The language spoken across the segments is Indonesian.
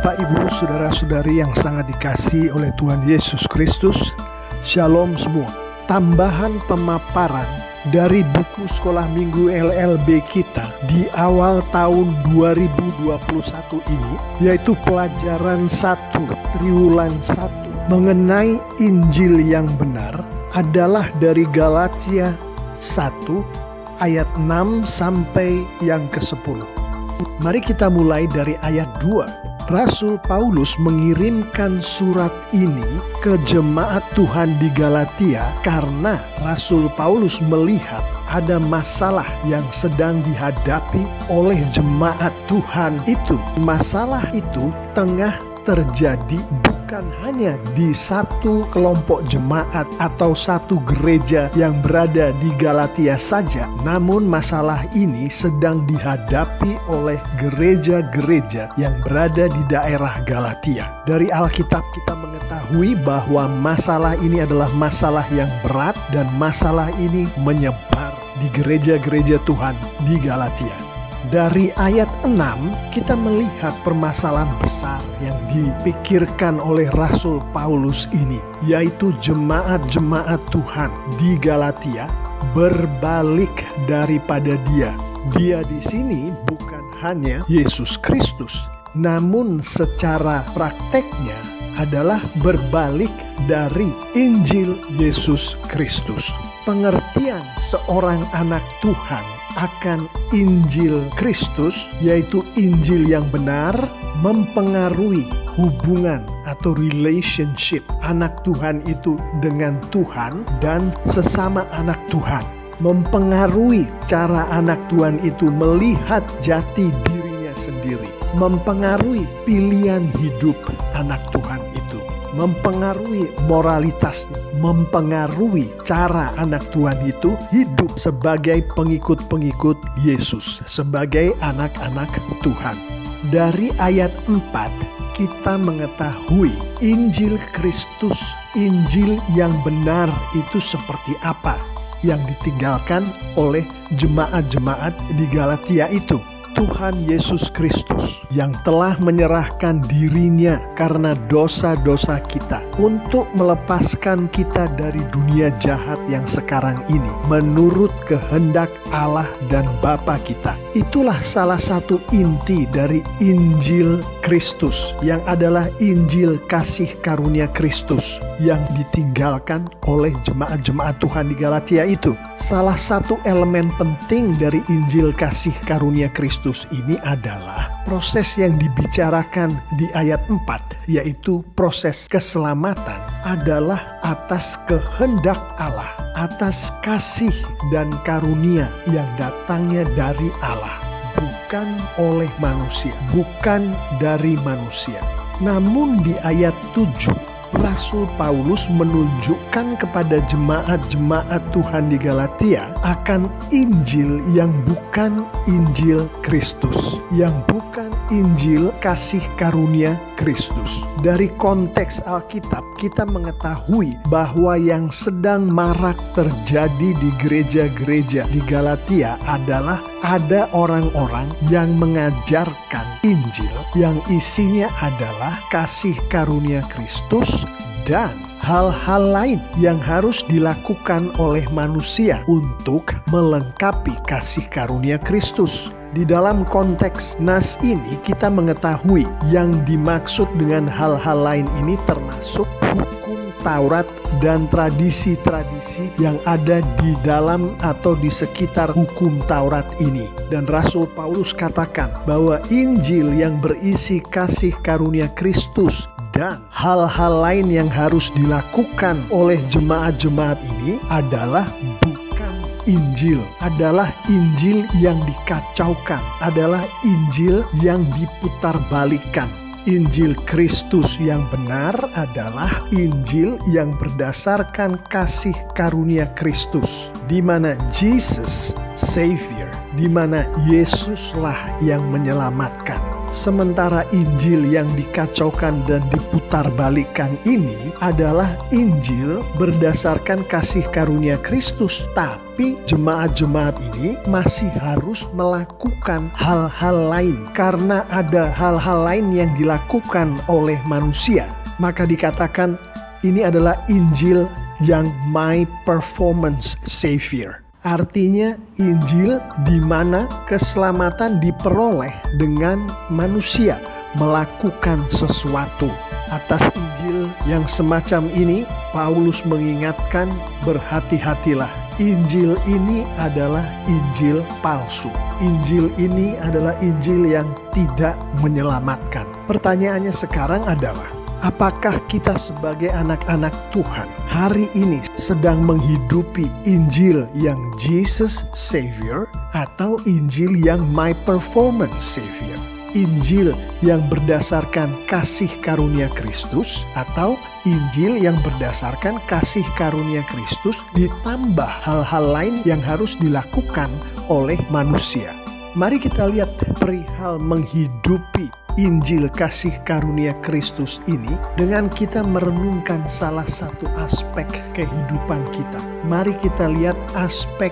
Bapak, Ibu, Saudara-saudari yang sangat dikasihi oleh Tuhan Yesus Kristus, Shalom semua. Tambahan pemaparan dari buku sekolah minggu LLB kita di awal tahun 2021 ini, yaitu pelajaran 1, triwulan 1, mengenai Injil yang benar, adalah dari Galatia 1 ayat 6 sampai yang ke-10. Mari kita mulai dari ayat 2. Rasul Paulus mengirimkan surat ini ke jemaat Tuhan di Galatia karena Rasul Paulus melihat ada masalah yang sedang dihadapi oleh jemaat Tuhan itu. Masalah itu tengah terjadi bukan hanya di satu kelompok jemaat atau satu gereja yang berada di Galatia saja, namun masalah ini sedang dihadapi oleh gereja-gereja yang berada di daerah Galatia. Dari Alkitab kita mengetahui bahwa masalah ini adalah masalah yang berat dan masalah ini menyebar di gereja-gereja Tuhan di Galatia. Dari ayat 6 kita melihat permasalahan besar yang dipikirkan oleh Rasul Paulus ini, yaitu jemaat-jemaat Tuhan di Galatia berbalik daripada Dia. Dia di sini bukan hanya Yesus Kristus, namun secara prakteknya adalah berbalik dari Injil Yesus Kristus. Pengertian seorang anak Tuhan akan Injil Kristus, yaitu Injil yang benar, mempengaruhi hubungan atau relationship anak Tuhan itu dengan Tuhan dan sesama anak Tuhan. Mempengaruhi cara anak Tuhan itu melihat jati dirinya sendiri. Mempengaruhi pilihan hidup anak Tuhan itu. Mempengaruhi moralitas, mempengaruhi cara anak Tuhan itu hidup sebagai pengikut-pengikut Yesus, sebagai anak-anak Tuhan. Dari ayat 4 kita mengetahui Injil Kristus, Injil yang benar itu seperti apa yang ditinggalkan oleh jemaat-jemaat di Galatia itu. Tuhan Yesus Kristus yang telah menyerahkan dirinya karena dosa-dosa kita untuk melepaskan kita dari dunia jahat yang sekarang ini menurut kehendak Allah dan Bapa kita. Itulah salah satu inti dari Injil Kristus yang adalah Injil kasih karunia Kristus yang ditinggalkan oleh jemaat-jemaat Tuhan di Galatia itu. Salah satu elemen penting dari Injil kasih karunia Kristus ini adalah proses yang dibicarakan di ayat 4, yaitu proses keselamatan adalah atas kehendak Allah, atas kasih dan karunia yang datangnya dari Allah, bukan oleh manusia, bukan dari manusia. Namun di ayat 7, Rasul Paulus menunjukkan kepada jemaat-jemaat Tuhan di Galatia akan Injil yang bukan Injil Kristus, yang bukan Injil kasih karunia Kristus. Dari konteks Alkitab kita mengetahui bahwa yang sedang marak terjadi di gereja-gereja di Galatia adalah ada orang-orang yang mengajarkan Injil yang isinya adalah kasih karunia Kristus dan hal-hal lain yang harus dilakukan oleh manusia untuk melengkapi kasih karunia Kristus. Di dalam konteks nas ini kita mengetahui yang dimaksud dengan hal-hal lain ini termasuk hukum Taurat dan tradisi-tradisi yang ada di dalam atau di sekitar hukum Taurat ini. Dan Rasul Paulus katakan bahwa Injil yang berisi kasih karunia Kristus dan hal-hal lain yang harus dilakukan oleh jemaat-jemaat ini adalah bukan Injil, adalah Injil yang dikacaukan, adalah Injil yang diputarbalikkan. Injil Kristus yang benar adalah Injil yang berdasarkan kasih karunia Kristus, di mana Jesus Savior, di mana Yesuslah yang menyelamatkan. Sementara Injil yang dikacaukan dan diputarbalikkan ini adalah Injil berdasarkan kasih karunia Kristus. Tapi jemaat-jemaat ini masih harus melakukan hal-hal lain karena ada hal-hal lain yang dilakukan oleh manusia. Maka dikatakan ini adalah Injil yang my performance savior. Artinya Injil di mana keselamatan diperoleh dengan manusia melakukan sesuatu. Atas Injil yang semacam ini, Paulus mengingatkan, berhati-hatilah. Injil ini adalah Injil palsu. Injil ini adalah Injil yang tidak menyelamatkan. Pertanyaannya sekarang adalah, apakah kita sebagai anak-anak Tuhan hari ini sedang menghidupi Injil yang Jesus Savior atau Injil yang my performance savior? Injil yang berdasarkan kasih karunia Kristus atau Injil yang berdasarkan kasih karunia Kristus ditambah hal-hal lain yang harus dilakukan oleh manusia? Mari kita lihat perihal menghidupi Injil kasih karunia Kristus ini dengan kita merenungkan salah satu aspek kehidupan kita. Mari kita lihat aspek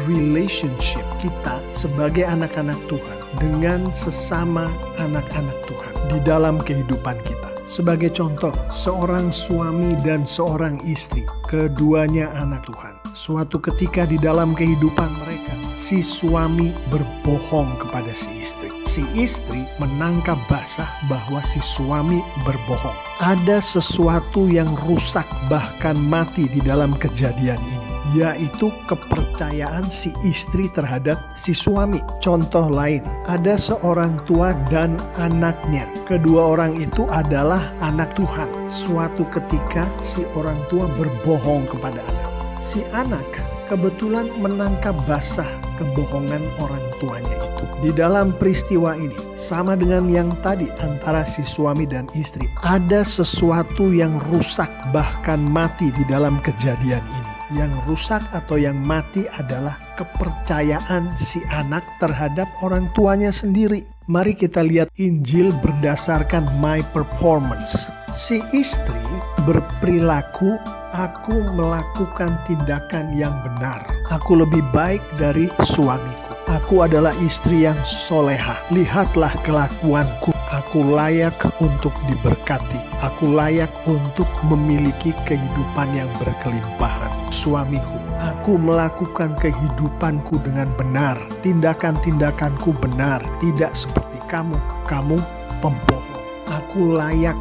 relationship kita sebagai anak-anak Tuhan dengan sesama anak-anak Tuhan di dalam kehidupan kita. Sebagai contoh, seorang suami dan seorang istri, keduanya anak Tuhan. Suatu ketika di dalam kehidupan mereka, si suami berbohong kepada si istri. Si istri menangkap basah bahwa si suami berbohong. Ada sesuatu yang rusak bahkan mati di dalam kejadian ini, yaitu kepercayaan si istri terhadap si suami. Contoh lain, ada seorang tua dan anaknya. Kedua orang itu adalah anak Tuhan. Suatu ketika si orang tua berbohong kepada anak. Si anak kebetulan menangkap basah kebohongan orang tuanya itu. Di dalam peristiwa ini, sama dengan yang tadi antara si suami dan istri, ada sesuatu yang rusak bahkan mati di dalam kejadian ini. Yang rusak atau yang mati adalah kepercayaan si anak terhadap orang tuanya sendiri. Mari kita lihat Injil berdasarkan my performance. Si istri berperilaku, aku melakukan tindakan yang benar. Aku lebih baik dari suamiku. Aku adalah istri yang solehah. Lihatlah kelakuanku. Aku layak untuk diberkati. Aku layak untuk memiliki kehidupan yang berkelimpahan. Suamiku, aku melakukan kehidupanku dengan benar. Tindakan-tindakanku benar. Tidak seperti kamu. Kamu pembohong. Aku layak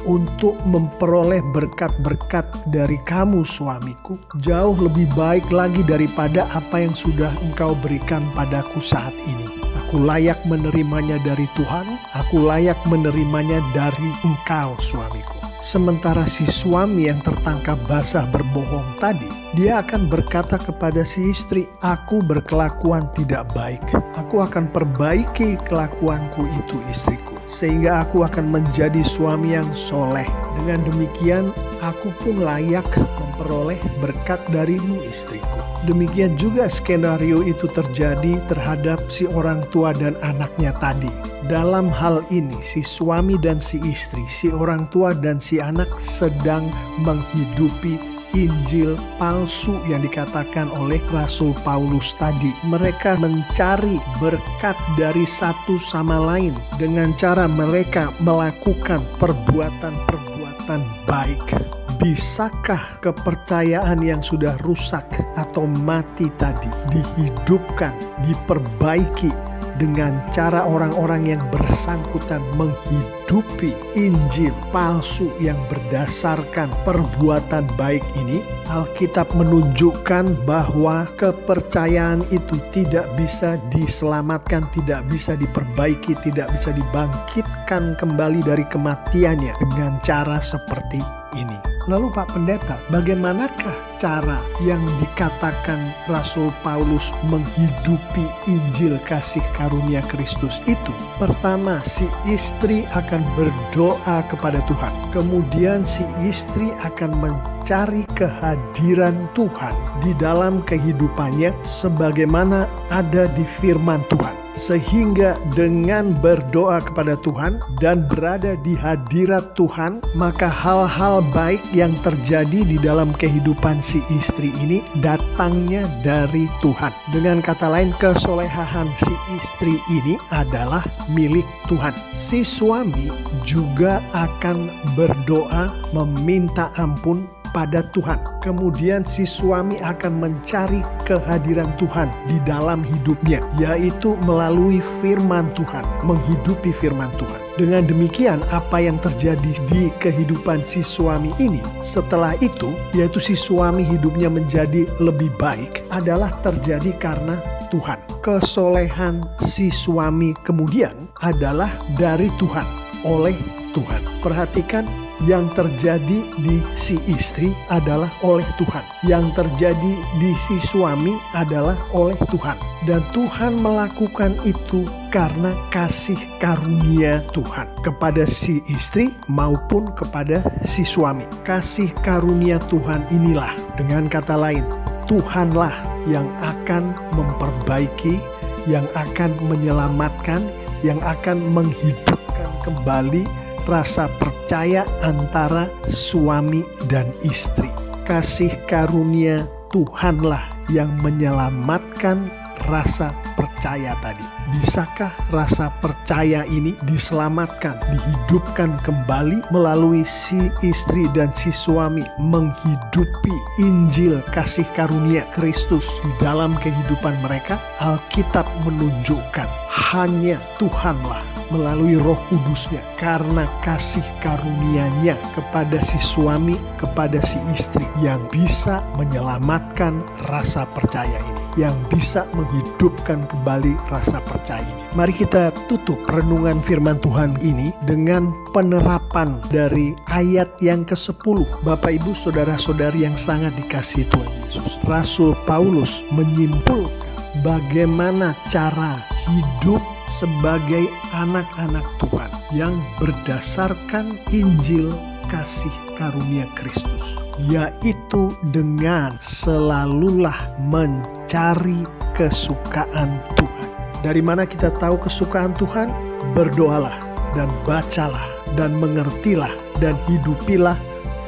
untuk memperoleh berkat-berkat dari kamu, suamiku, jauh lebih baik lagi daripada apa yang sudah engkau berikan padaku saat ini. Aku layak menerimanya dari Tuhan, aku layak menerimanya dari engkau, suamiku. Sementara si suami yang tertangkap basah berbohong tadi, dia akan berkata kepada si istri, aku berkelakuan tidak baik. Aku akan perbaiki kelakuanku itu, istriku, sehingga aku akan menjadi suami yang soleh. Dengan demikian, aku pun layak memperoleh berkat darimu, istriku. Demikian juga skenario itu terjadi terhadap si orang tua dan anaknya tadi. Dalam hal ini, si suami dan si istri, si orang tua dan si anak sedang menghidupi Injil palsu yang dikatakan oleh Rasul Paulus tadi. Mereka mencari berkat dari satu sama lain dengan cara mereka melakukan perbuatan-perbuatan baik. Bisakah kepercayaan yang sudah rusak atau mati tadi dihidupkan, diperbaiki dengan cara orang-orang yang bersangkutan menghidupi Injil palsu yang berdasarkan perbuatan baik ini? Alkitab menunjukkan bahwa kepercayaan itu tidak bisa diselamatkan, tidak bisa diperbaiki, tidak bisa dibangkitkan kembali dari kematiannya dengan cara seperti ini. Lalu Pak Pendeta, bagaimanakah cara yang dikatakan Rasul Paulus menghidupi Injil kasih karunia Kristus itu? Pertama, si istri akan berdoa kepada Tuhan. Kemudian si istri akan mencari kehadiran Tuhan di dalam kehidupannya sebagaimana ada di firman Tuhan. Sehingga dengan berdoa kepada Tuhan dan berada di hadirat Tuhan, maka hal-hal baik yang terjadi di dalam kehidupan si istri ini datangnya dari Tuhan. Dengan kata lain, kesolehan si istri ini adalah milik Tuhan. Si suami juga akan berdoa meminta ampun pada Tuhan. Kemudian si suami akan mencari kehadiran Tuhan di dalam hidupnya, yaitu melalui firman Tuhan, menghidupi firman Tuhan. Dengan demikian, apa yang terjadi di kehidupan si suami ini setelah itu, yaitu si suami hidupnya menjadi lebih baik, adalah terjadi karena Tuhan. Kesolehan si suami kemudian adalah dari Tuhan, oleh Tuhan. Perhatikan, yang terjadi di si istri adalah oleh Tuhan. Yang terjadi di si suami adalah oleh Tuhan. Dan Tuhan melakukan itu karena kasih karunia Tuhan kepada si istri maupun kepada si suami. Kasih karunia Tuhan inilah, dengan kata lain, Tuhanlah yang akan memperbaiki, yang akan menyelamatkan, yang akan menghidupkan kembali rasa percaya antara suami dan istri. Kasih karunia Tuhanlah yang menyelamatkan rasa percaya tadi. Bisakah rasa percaya ini diselamatkan, dihidupkan kembali melalui si istri dan si suami menghidupi Injil kasih karunia Kristus di dalam kehidupan mereka? Alkitab menunjukkan hanya Tuhanlah melalui Roh Kudusnya, karena kasih karunia-Nya kepada si suami, kepada si istri, yang bisa menyelamatkan rasa percaya ini, yang bisa menghidupkan kembali rasa percaya ini. Mari kita tutup renungan firman Tuhan ini dengan penerapan dari ayat yang ke-10. Bapak, Ibu, saudara-saudari yang sangat dikasihi Tuhan Yesus, Rasul Paulus menyimpulkan bagaimana cara hidup sebagai anak-anak Tuhan yang berdasarkan Injil kasih karunia Kristus, yaitu dengan selalulah mencari kesukaan Tuhan. Dari mana kita tahu kesukaan Tuhan? Berdoalah dan bacalah dan mengertilah dan hidupilah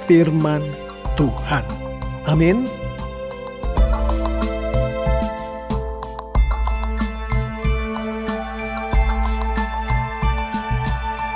firman Tuhan. Amin.